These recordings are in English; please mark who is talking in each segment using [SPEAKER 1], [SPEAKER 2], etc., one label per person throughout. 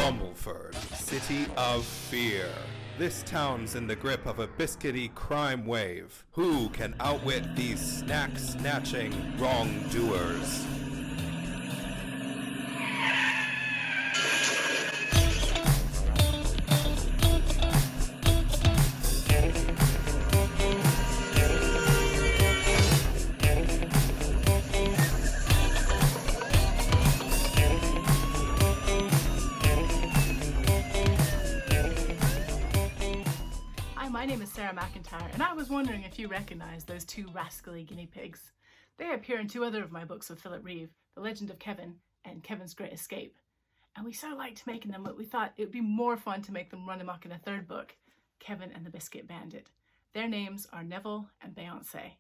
[SPEAKER 1] Bumbleford, city of fear. This town's in the grip of a biscuity crime wave. Who can outwit these snack-snatching wrongdoers?
[SPEAKER 2] My name is Sarah McIntyre, and I was wondering if you recognize those two rascally guinea pigs. They appear in two other of my books with Philip Reeve, The Legend of Kevin and Kevin's Great Escape. And we so liked making them that we thought it would be more fun to make them run amok in a third book, Kevin and the Biscuit Bandit. Their names are Neville and Beyonce.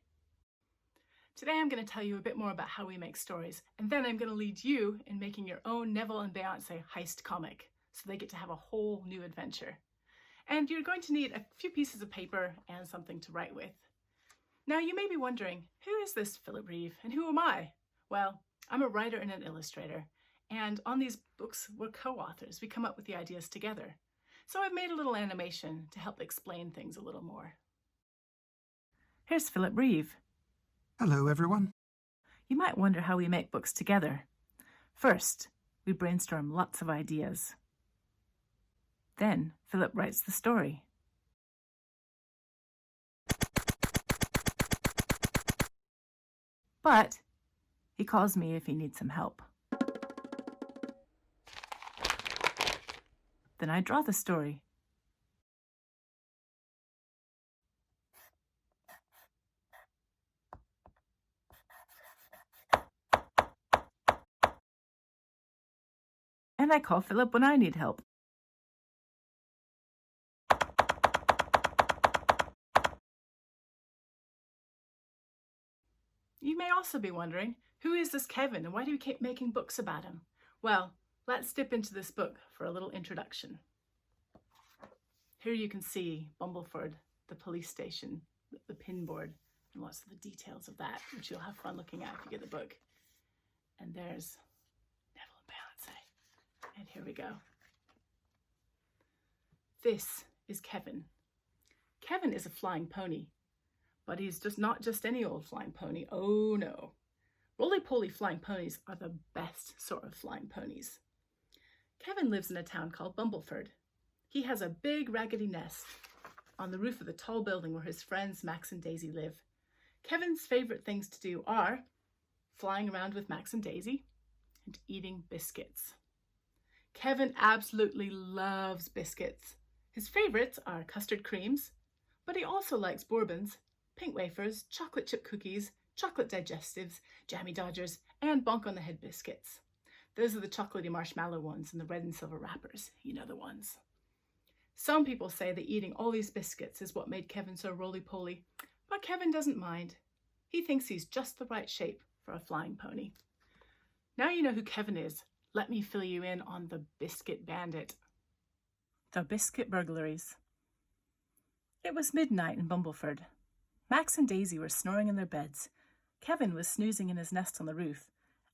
[SPEAKER 2] Today I'm going to tell you a bit more about how we make stories, and then I'm going to lead you in making your own Neville and Beyonce heist comic, so they get to have a whole new adventure. And you're going to need a few pieces of paper and something to write with. Now you may be wondering, who is this Philip Reeve and who am I? Well, I'm a writer and an illustrator, and on these books we're co-authors. We come up with the ideas together. So I've made a little animation to help explain things a little more. Here's Philip Reeve.
[SPEAKER 3] Hello everyone.
[SPEAKER 2] You might wonder how we make books together. First, we brainstorm lots of ideas. Then Philip writes the story. But he calls me if he needs some help. Then I draw the story. And I call Philip when I need help. You may also be wondering, who is this Kevin and why do we keep making books about him? Well, let's dip into this book for a little introduction. Here you can see Bumbleford, the police station, the pin board, and lots of the details of that, which you'll have fun looking at if you get the book. And there's Neville and Beyonce. And here we go. This is Kevin. Kevin is a flying pony. But he's just not just any old flying pony. Oh no. Roly-poly flying ponies are the best sort of flying ponies. Kevin lives in a town called Bumbleford. He has a big raggedy nest on the roof of the tall building where his friends Max and Daisy live. Kevin's favorite things to do are flying around with Max and Daisy and eating biscuits. Kevin absolutely loves biscuits. His favorites are custard creams, but he also likes bourbons, pink wafers, chocolate chip cookies, chocolate digestives, jammy dodgers, and bonk on the head biscuits. Those are the chocolatey marshmallow ones in the red and silver wrappers. You know the ones. Some people say that eating all these biscuits is what made Kevin so roly-poly, but Kevin doesn't mind. He thinks he's just the right shape for a flying pony. Now you know who Kevin is. Let me fill you in on the Biscuit Bandit. The Biscuit burglaries. It was midnight in Bumbleford. Max and Daisy were snoring in their beds. Kevin was snoozing in his nest on the roof,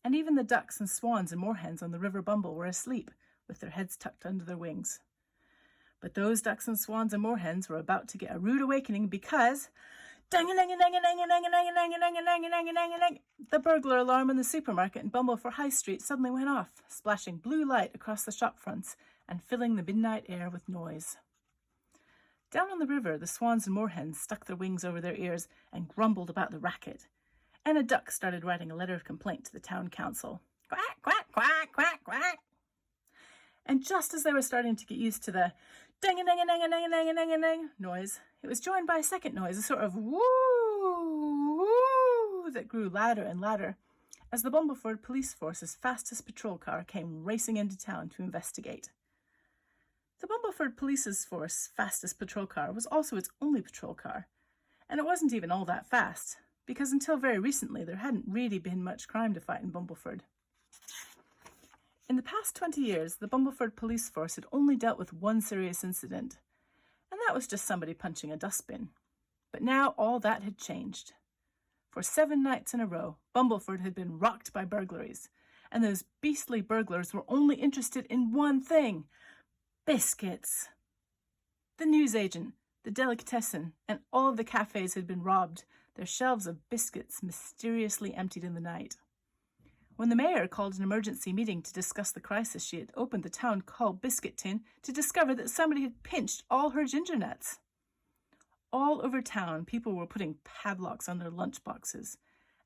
[SPEAKER 2] and even the ducks and swans and moorhens on the River Bumble were asleep, with their heads tucked under their wings. But those ducks and swans and moorhens were about to get a rude awakening because the burglar alarm in the supermarket in Bumbleford High Street suddenly went off, splashing blue light across the shop fronts and filling the midnight air with noise. Down on the river, the swans and moorhens stuck their wings over their ears and grumbled about the racket. And a duck started writing a letter of complaint to the town council. Quack, quack, quack, quack, quack. And just as they were starting to get used to the ding-a-ding-a-ding-a-ding-a-ding-a-ding-a-ding noise, it was joined by a second noise, a sort of woo, woo, that grew louder and louder as the Bumbleford police force's fastest patrol car came racing into town to investigate. The Bumbleford Police's force fastest patrol car was also its only patrol car, and it wasn't even all that fast, because until very recently there hadn't really been much crime to fight in Bumbleford. In the past 20 years, the Bumbleford police force had only dealt with one serious incident, and that was just somebody punching a dustbin. But now all that had changed. For 7 nights in a row, Bumbleford had been rocked by burglaries, and those beastly burglars were only interested in one thing: biscuits. The newsagent, the delicatessen, and all of the cafes had been robbed, their shelves of biscuits mysteriously emptied in the night. When the mayor called an emergency meeting to discuss the crisis, she had opened the town hall biscuit tin to discover that somebody had pinched all her ginger nuts. All over town, people were putting padlocks on their lunchboxes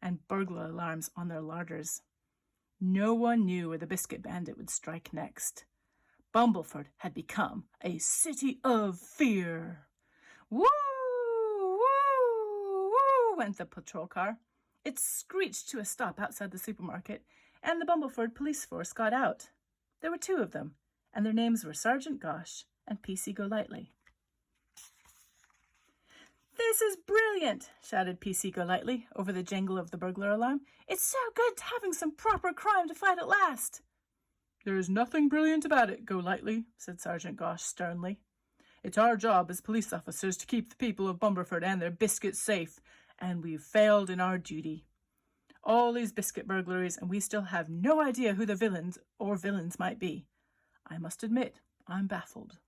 [SPEAKER 2] and burglar alarms on their larders. No one knew where the Biscuit Bandit would strike next. Bumbleford had become a city of fear. Woo! Woo! Woo! Went the patrol car. It screeched to a stop outside the supermarket, and the Bumbleford police force got out. There were 2 of them, and their names were Sergeant Gosh and PC Golightly. "This is brilliant," shouted PC Golightly over the jangle of the burglar alarm. "It's so good having some proper crime to fight at last." "There's nothing brilliant about it, Golightly," said Sergeant Gosh sternly. "It's our job as police officers to keep the people of Bumbleford and their biscuits safe, and we've failed in our duty. All these biscuit burglaries, and we still have no idea who the villains might be. I must admit, I'm baffled."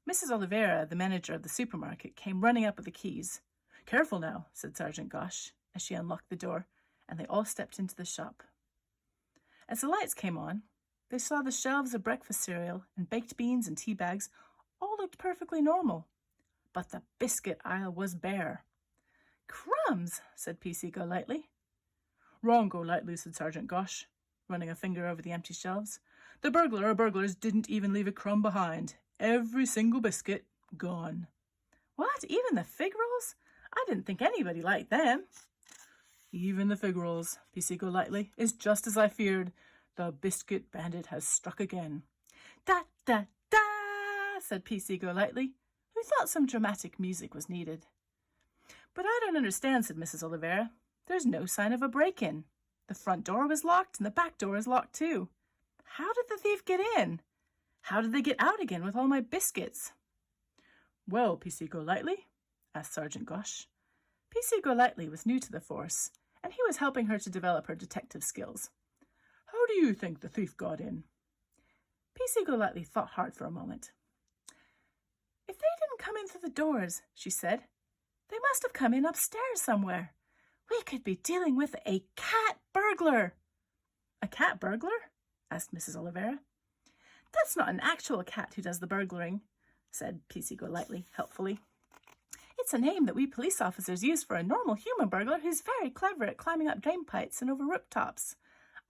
[SPEAKER 2] Mrs. Oliveira, the manager of the supermarket, came running up with the keys. "Careful now," said Sergeant Gosh, as she unlocked the door, and they all stepped into the shop. As the lights came on, they saw the shelves of breakfast cereal and baked beans and tea bags all looked perfectly normal. But the biscuit aisle was bare. "Crumbs," said PC Golightly. "Wrong, Golightly," said Sergeant Gosh, running a finger over the empty shelves. "The burglar or burglars didn't even leave a crumb behind. Every single biscuit gone." "What, even the fig rolls? I didn't think anybody liked them." "Even the fig rolls," PC Golightly. "It's just as I feared. The Biscuit Bandit has struck again." "Da, da, da," said PC Golightly, who thought some dramatic music was needed. "But I don't understand," said Mrs. Oliveira. "There's no sign of a break-in. The front door was locked, and the back door is locked too. How did the thief get in? How did they get out again with all my biscuits?" "Well, PC Golightly?" asked Sergeant Gosh. PC Golightly was new to the force, and he was helping her to develop her detective skills. "How do you think the thief got in?" PC Golightly thought hard for a moment. "If they didn't come in through the doors," she said, "they must have come in upstairs somewhere. We could be dealing with a cat burglar." "A cat burglar?" asked Mrs. Oliveira. "That's not an actual cat who does the burglaring," said PC Golightly helpfully. "It's a name that we police officers use for a normal human burglar who's very clever at climbing up drain pipes and over rooftops.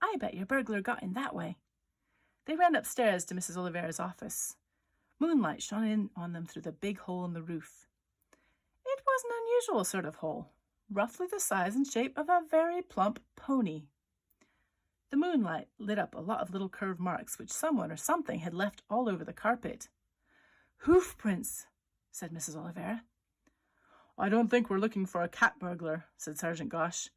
[SPEAKER 2] I bet your burglar got in that way." They ran upstairs to Mrs. Oliveira's office. Moonlight shone in on them through the big hole in the roof. It was an unusual sort of hole, roughly the size and shape of a very plump pony. The moonlight lit up a lot of little curved marks which someone or something had left all over the carpet. "Hoof prints," said Mrs. Oliveira. "I don't think we're looking for a cat burglar," said Sergeant Gosh.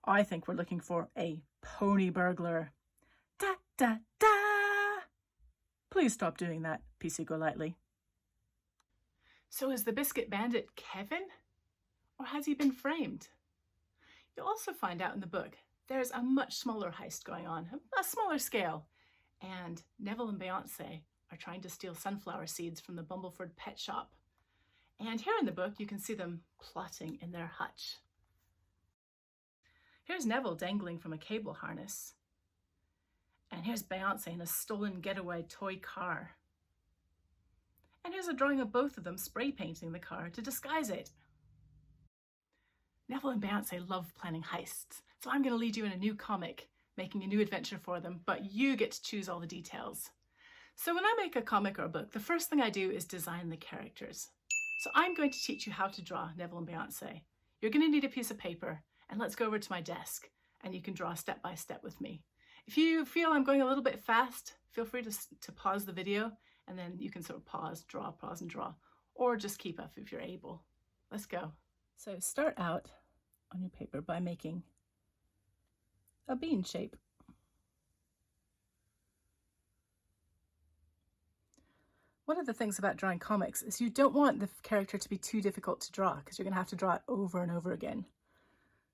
[SPEAKER 2] "I think we're looking for a pony burglar." "Da, da, da!" "Please stop doing that," PC Golightly. So is the Biscuit Bandit Kevin? Or has he been framed? You'll also find out in the book there's a much smaller heist going on, a smaller scale, and Neville and Beyonce are trying to steal sunflower seeds from the Bumbleford pet shop. And here in the book you can see them plotting in their hutch. Here's Neville dangling from a cable harness. And here's Beyonce in a stolen getaway toy car. And here's a drawing of both of them spray painting the car to disguise it. Neville and Beyonce love planning heists, so I'm going to lead you in a new comic, making a new adventure for them, but you get to choose all the details. So when I make a comic or a book, the first thing I do is design the characters. So I'm going to teach you how to draw Neville and Beyonce. You're going to need a piece of paper, and let's go over to my desk, and you can draw step by step with me. If you feel I'm going a little bit fast, feel free to pause the video, and then you can sort of pause and draw, or just keep up if you're able. Let's go. So start out on your paper by making a bean shape. One of the things about drawing comics is you don't want the character to be too difficult to draw because you're going to have to draw it over and over again.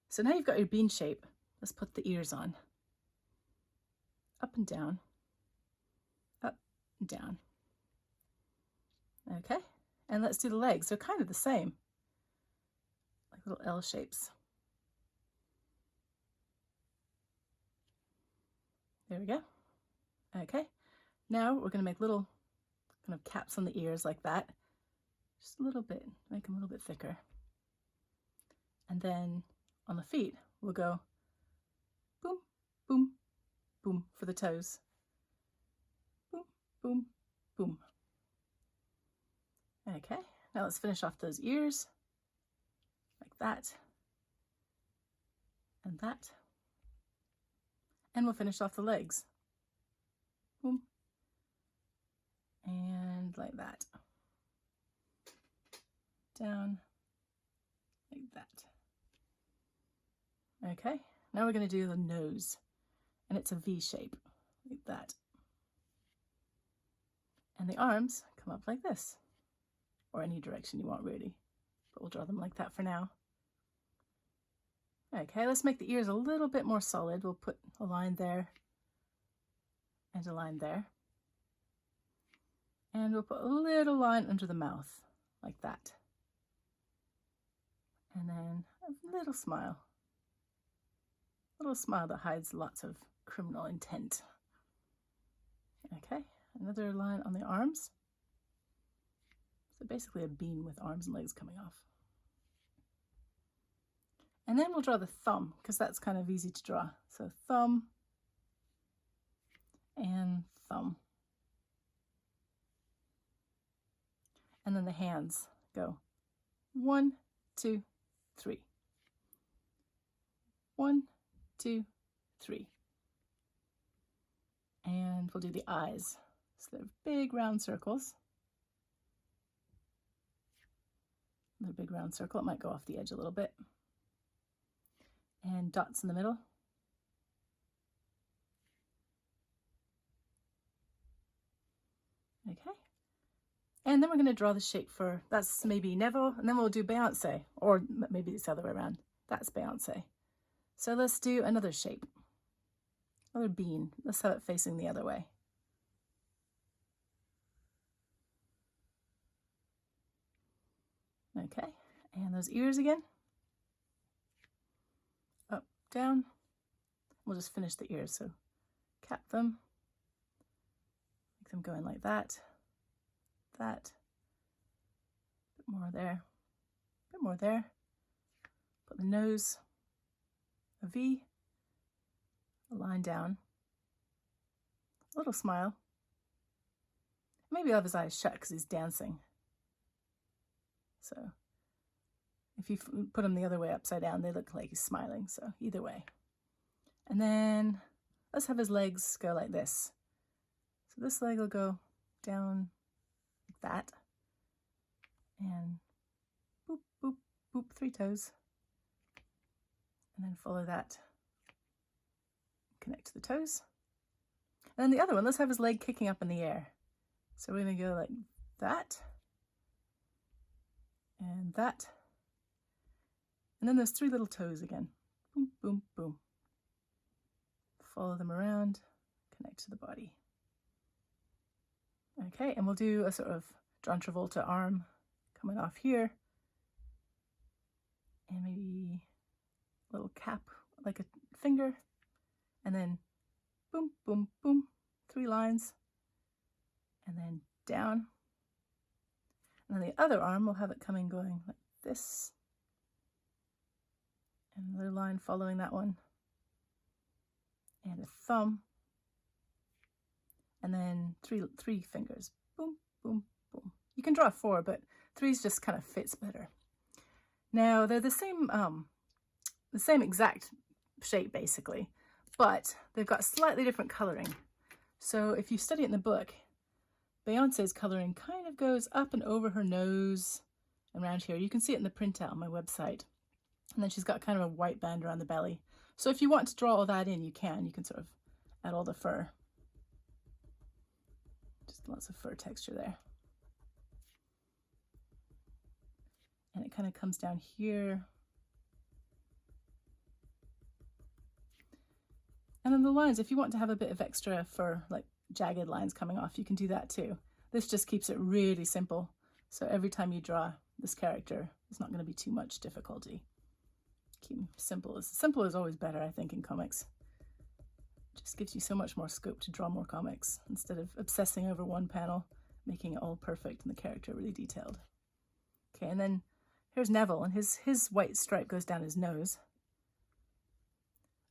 [SPEAKER 2] So now you've got your bean shape. Let's put the ears on. up and down, up and down. Okay, and let's do the legs. They're kind of the same, like little L shapes. There we go. Okay, now we're going to make little kind of caps on the ears like that. Just a little bit, make them a little bit thicker. And then on the feet, we'll go boom, boom, boom for the toes. Boom, boom, boom. Okay, now let's finish off those ears like that and that. And we'll finish off the legs. Boom. And like that. Down like that. Okay, now we're going to do the nose. And it's a V shape, like that. And the arms come up like this. Or any direction you want, really. But we'll draw them like that for now. Okay, let's make the ears a little bit more solid. We'll put a line there and a line there. And we'll put a little line under the mouth, like that. And then a little smile. A little smile that hides lots of criminal intent. Okay, another line on the arms. So basically a bean with arms and legs coming off. And then we'll draw the thumb, because that's kind of easy to draw. So thumb and thumb. And then the hands go 1, 2, 3. 1, 2, 3. And we'll do the eyes. So they're big round circles. Another big round circle. It might go off the edge a little bit. And dots in the middle. Okay. And then we're going to draw the shape for, that's maybe Neville, and then we'll do Beyonce, or maybe it's the other way around. That's Beyonce. So let's do another shape. Another bean. Let's have it facing the other way. Okay. And those ears again. Down. We'll just finish the ears, so cap them, make them going like that, that, a bit more there, a bit more there, put the nose, a V, a line down, a little smile, maybe I'll have his eyes shut because he's dancing, so if you put them the other way upside down, they look like he's smiling, so either way. And then let's have his legs go like this. So this leg will go down like that. And boop, boop, boop, 3 toes. And then follow that. Connect to the toes. And then the other one, let's have his leg kicking up in the air. So we're going to go like that. And that. And then there's 3 little toes again. Boom, boom, boom. Follow them around, connect to the body. Okay, and we'll do a sort of John Travolta arm coming off here. And maybe a little cap, like a finger. And then boom, boom, boom, 3 lines. And then down. And then the other arm, we'll have it coming going like this. And another line following that one. And a thumb. And then three fingers. Boom, boom, boom. You can draw 4, but 3's just kind of fits better. Now they're the same exact shape basically, but they've got slightly different coloring. So if you study it in the book, Beyonce's coloring kind of goes up and over her nose and around here. You can see it in the printout on my website. And then she's got kind of a white band around the belly. So if you want to draw all that in, you can sort of add all the fur. Just lots of fur texture there. And it kind of comes down here. And then the lines, if you want to have a bit of extra for like jagged lines coming off, you can do that too. This just keeps it really simple. So every time you draw this character, it's not going to be too much difficulty. Keep simple is always better, I think, in comics. It just gives you so much more scope to draw more comics instead of obsessing over one panel, making it all perfect and the character really detailed. Okay, and then here's Neville, and his white stripe goes down his nose.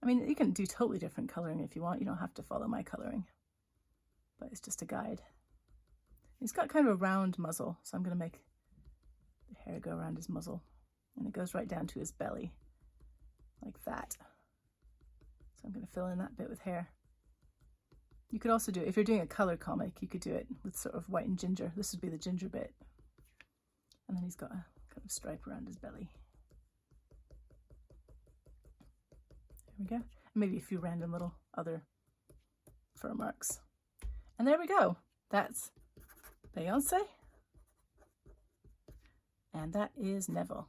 [SPEAKER 2] I mean, you can do totally different coloring if you want. You don't have to follow my coloring, but it's just a guide. He's got kind of a round muzzle, so I'm going to make the hair go around his muzzle, and it goes right down to his belly, like that. So I'm going to fill in that bit with hair. You could also do it, if you're doing a color comic, you could do it with sort of white and ginger. This would be the ginger bit. And then he's got a kind of stripe around his belly. There we go. And maybe a few random little other fur marks. And there we go. That's Beyonce. And that is Neville.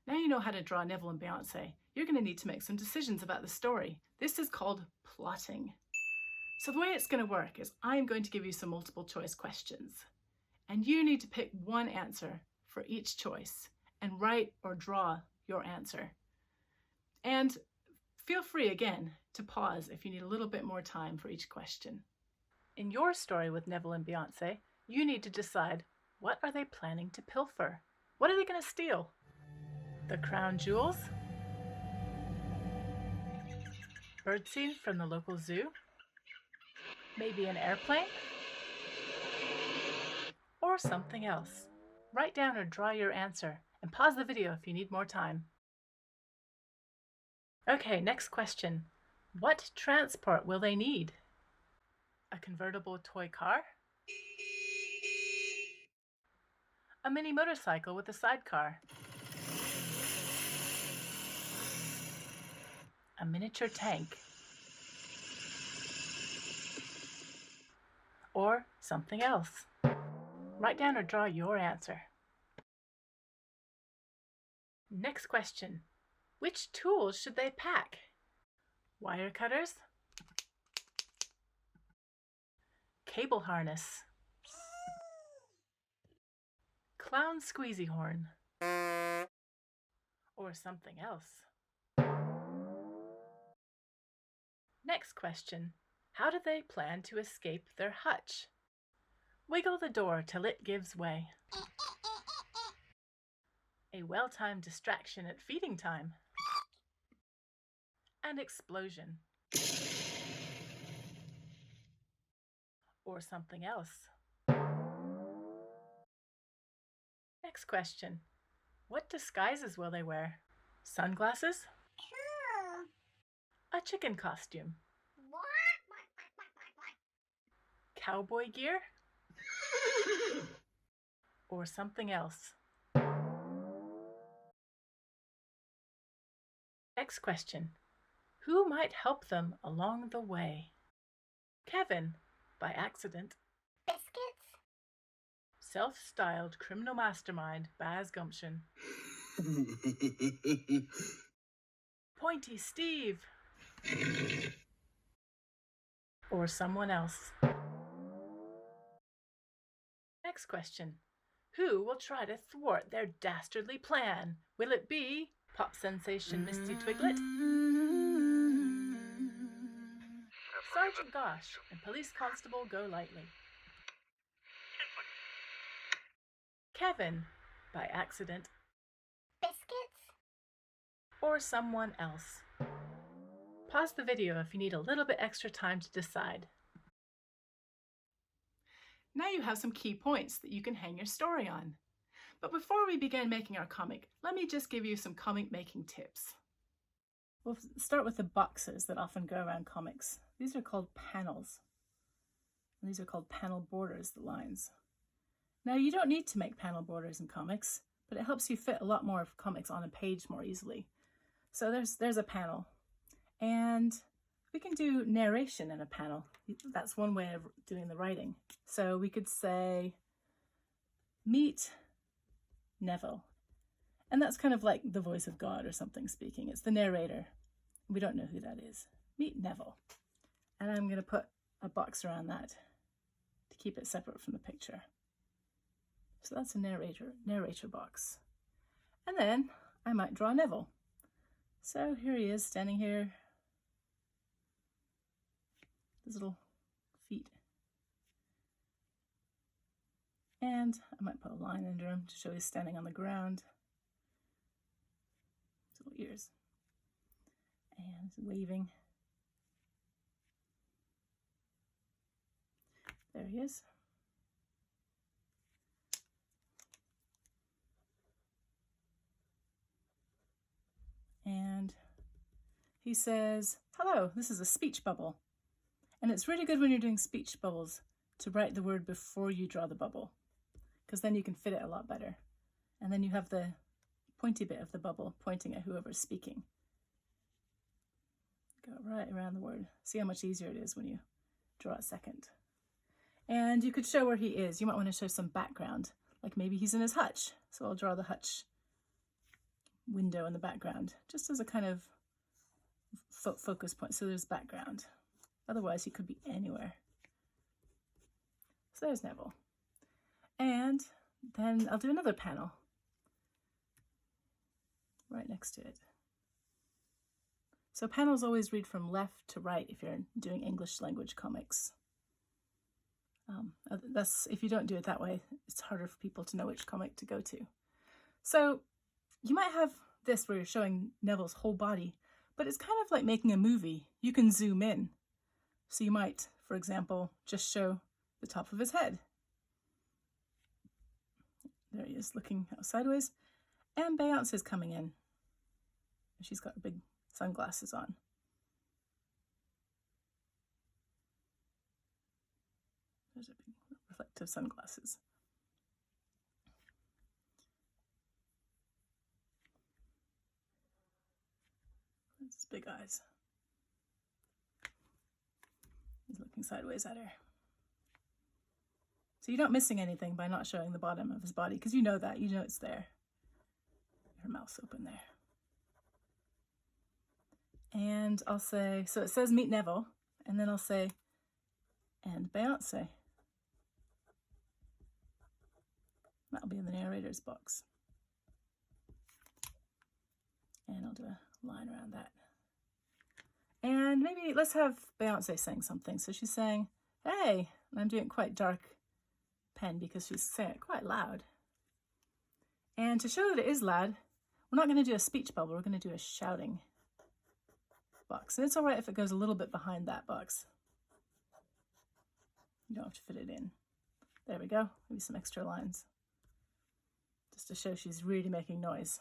[SPEAKER 2] Now you know how to draw Neville and Beyonce. You're going to need to make some decisions about the story. This is called plotting. So the way it's going to work is I'm going to give you some multiple choice questions, and you need to pick one answer for each choice and write or draw your answer. And feel free again to pause if you need a little bit more time for each question. In your story with Neville and Beyonce, you need to decide, what are they planning to pilfer? What are they going to steal? The crown jewels? Birdseed from the local zoo? Maybe an airplane? Or something else? Write down or draw your answer and pause the video if you need more time. Okay, next question. What transport will they need? A convertible toy car? A mini motorcycle with a sidecar? A miniature tank? Or something else? Write down or draw your answer. Next question. Which tools should they pack? Wire cutters? Cable harness? Clown squeezy horn? Or something else? Next question. How do they plan to escape their hutch? Wiggle the door till it gives way. A well-timed distraction at feeding time. An explosion. Or something else. Next question. What disguises will they wear? Sunglasses? A chicken costume? Cowboy gear? Or something else? Next question. Who might help them along the way? Kevin, by accident.
[SPEAKER 4] Biscuits?
[SPEAKER 2] Self-styled criminal mastermind, Baz Gumption. Pointy Steve. Or someone else. Next question. Who will try to thwart their dastardly plan? Will it be pop sensation Misty Twiglet, Sergeant Gosh, and Police Constable Go Lightly? Kevin, by accident.
[SPEAKER 4] Biscuits?
[SPEAKER 2] Or someone else? Pause the video if you need a little bit extra time to decide. Now you have some key points that you can hang your story on. But before we begin making our comic, let me just give you some comic making tips. We'll start with the boxes that often go around comics. These are called panels. And these are called panel borders, the lines. Now you don't need to make panel borders in comics, but it helps you fit a lot more of comics on a page more easily. So there's a panel. And we can do narration in a panel. That's one way of doing the writing. So we could say, meet Neville. And that's kind of like the voice of God or something speaking. It's the narrator. We don't know who that is. Meet Neville. And I'm going to put a box around that to keep it separate from the picture. So that's a narrator box. And then I might draw Neville. So here he is standing here. His little feet. And I might put a line under him to show he's standing on the ground. His little ears. And he's waving. There he is. And he says, hello, this is a speech bubble. And it's really good when you're doing speech bubbles to write the word before you draw the bubble, because then you can fit it a lot better. And then you have the pointy bit of the bubble pointing at whoever's speaking. Go right around the word. See how much easier it is when you draw it second. And you could show where he is. You might want to show some background, like maybe he's in his hutch. So I'll draw the hutch window in the background, just as a kind of focus point. So there's background. Otherwise, he could be anywhere. So there's Neville. And then I'll do another panel right next to it. So panels always read from left to right if you're doing English language comics. If you don't do it that way, it's harder for people to know which comic to go to. So you might have this where you're showing Neville's whole body, but it's kind of like making a movie. You can zoom in. So you might, for example, just show the top of his head. There he is looking out sideways. And Beyonce's coming in. She's got big sunglasses on. There's a big reflective sunglasses. That's his big eyes. He's looking sideways at her. So you're not missing anything by not showing the bottom of his body, because you know that. You know it's there. Her mouth's open there. And I'll say, so it says meet Neville, and then I'll say, and Beyonce. That'll be in the narrator's box. And I'll do a line around that. And maybe let's have Beyonce saying something. So she's saying, hey, and I'm doing quite dark pen because she's saying it quite loud. And to show that it is loud, we're not going to do a speech bubble, we're going to do a shouting box. And it's all right if it goes a little bit behind that box. You don't have to fit it in. There we go. Maybe some extra lines. Just to show she's really making noise.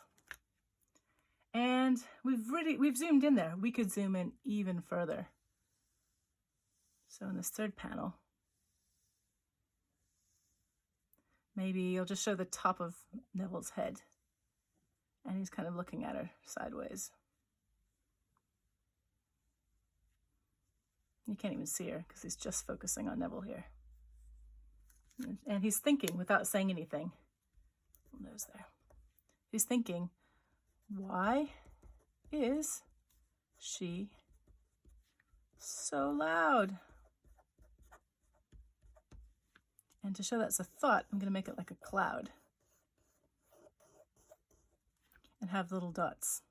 [SPEAKER 2] And we've zoomed in there. We could zoom in even further. So in this third panel, maybe you'll just show the top of Neville's head. And he's kind of looking at her sideways. You can't even see her because he's just focusing on Neville here. And he's thinking without saying anything. Nose there. He's thinking, why is she so loud? And to show that's a thought, I'm going to make it like a cloud. And have little dots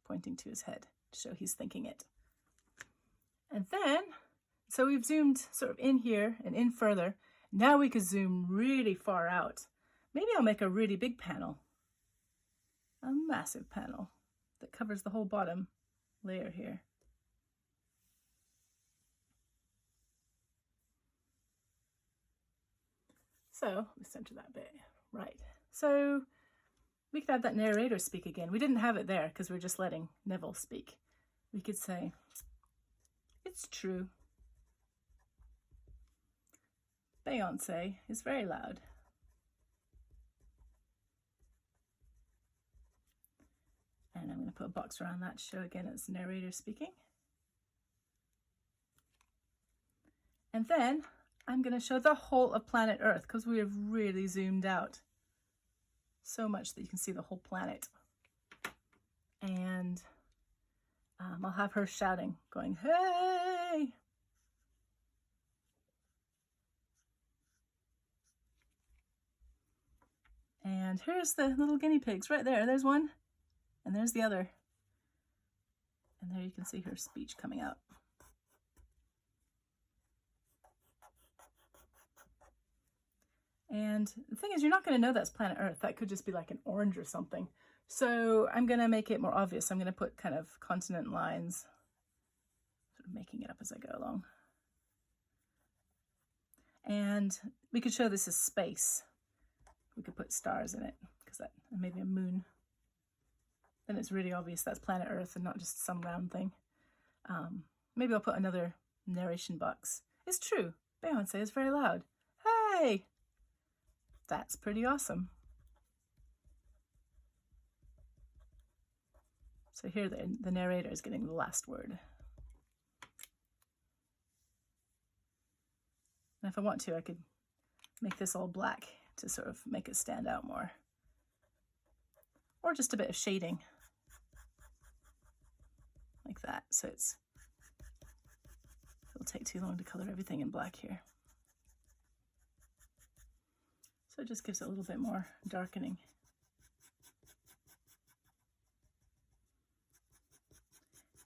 [SPEAKER 2] pointing to his head to show he's thinking it. And then, so we've zoomed sort of in here and in further. Now we could zoom really far out. Maybe I'll make a really big panel. A massive panel that covers the whole bottom layer here. So, let me center that bit. Right. So, we could have that narrator speak again. We didn't have it there because we're just letting Neville speak. We could say, it's true. Beyonce is very loud. And I'm going to put a box around that to show again it's the narrator speaking. And then I'm going to show the whole of planet Earth because we have really zoomed out so much that you can see the whole planet. And I'll have her shouting, going, "Hey!" And here's the little guinea pigs right there. There's one, and there's the other. And there you can see her speech coming out. And the thing is, you're not going to know that's planet Earth. That could just be like an orange or something. So I'm going to make it more obvious. I'm going to put kind of consonant lines, sort of making it up as I go along. And we could show this as space. We could put stars in it, because that, and maybe a moon. Then it's really obvious that's planet Earth and not just some round thing. Maybe I'll put another narration box. It's true, Beyonce is very loud. Hey! That's pretty awesome. So here the narrator is getting the last word. And if I want to, I could make this all black to sort of make it stand out more. Or just a bit of shading. Like that. So it'll take too long to color everything in black here. So it just gives it a little bit more darkening.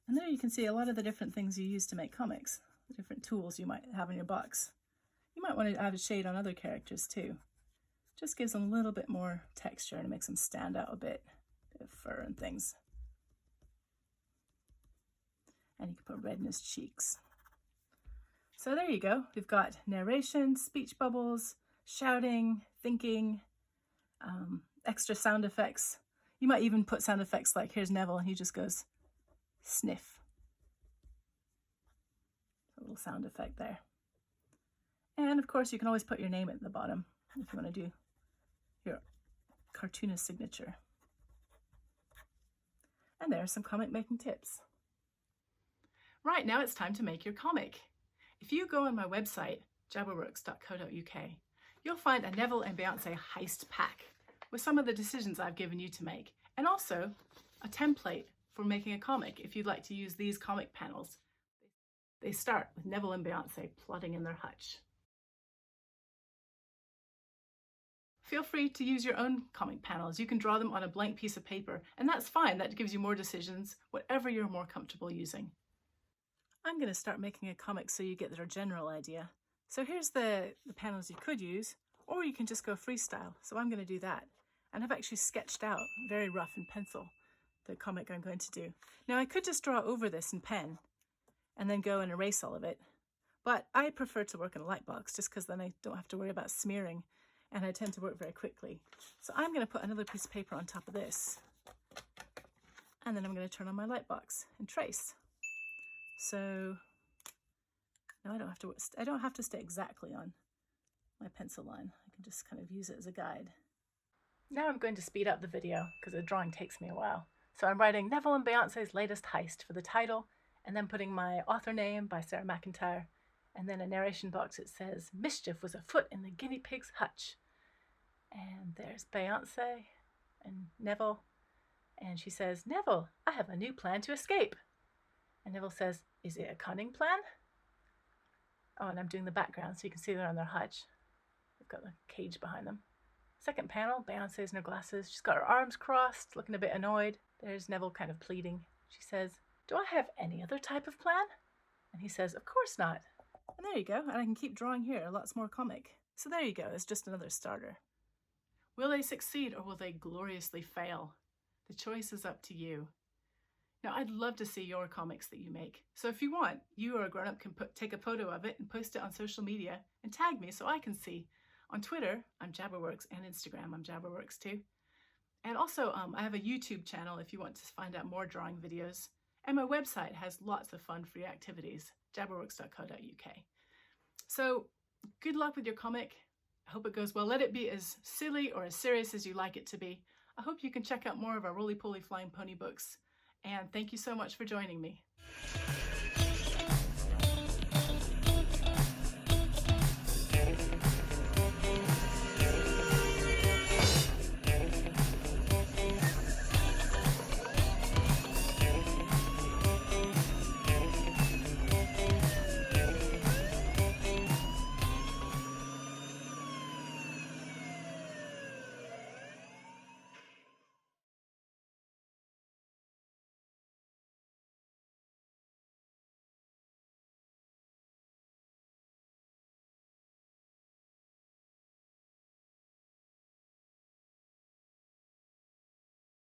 [SPEAKER 2] And there you can see a lot of the different things you use to make comics, the different tools you might have in your box. You might want to add a shade on other characters too. Just gives them a little bit more texture and makes them stand out a bit of fur and things. And you can put red in his cheeks. So there you go. We've got narration, speech bubbles, shouting, thinking, extra sound effects. You might even put sound effects like, here's Neville, and he just goes, sniff. A little sound effect there. And of course, you can always put your name at the bottom if you want to do your cartoonist signature. And there are some comic making tips. Right, now it's time to make your comic. If you go on my website, jabberworks.co.uk, you'll find a Neville and Beyonce heist pack with some of the decisions I've given you to make, and also a template for making a comic if you'd like to use these comic panels. They start with Neville and Beyonce plotting in their hutch. Feel free to use your own comic panels. You can draw them on a blank piece of paper, and that's fine. That gives you more decisions, whatever you're more comfortable using. I'm going to start making a comic so you get their general idea. So here's the panels you could use, or you can just go freestyle. So I'm going to do that. And I've actually sketched out, very rough in pencil, the comic I'm going to do. Now I could just draw over this in pen and then go and erase all of it. But I prefer to work in a lightbox just because then I don't have to worry about smearing, and I tend to work very quickly. So I'm going to put another piece of paper on top of this. And then I'm going to turn on my lightbox and trace. So now I don't have to stay exactly on my pencil line. I can just kind of use it as a guide. Now I'm going to speed up the video because the drawing takes me a while. So I'm writing Neville and Beyonce's latest heist for the title, and then putting my author name by Sarah McIntyre, and then a narration box that says, mischief was afoot in the guinea pig's hutch. And there's Beyonce and Neville, and she says, Neville, I have a new plan to escape. And Neville says, is it a cunning plan? Oh, and I'm doing the background so you can see they're on their hutch. They've got the cage behind them. Second panel, Beyonce's in her glasses. She's got her arms crossed, looking a bit annoyed. There's Neville kind of pleading. She says, do I have any other type of plan? And he says, of course not. And there you go. And I can keep drawing here, lots more comic. So there you go. It's just another starter. Will they succeed or will they gloriously fail? The choice is up to you. Now, I'd love to see your comics that you make. So if you want, you or a grown-up can take a photo of it and post it on social media and tag me so I can see. On Twitter, I'm Jabberworks, and Instagram, I'm Jabberworks too. And also, I have a YouTube channel if you want to find out more drawing videos. And my website has lots of fun free activities, jabberworks.co.uk. So good luck with your comic. I hope it goes well. Let it be as silly or as serious as you like it to be. I hope you can check out more of our roly-poly flying pony books. And thank you so much for joining me.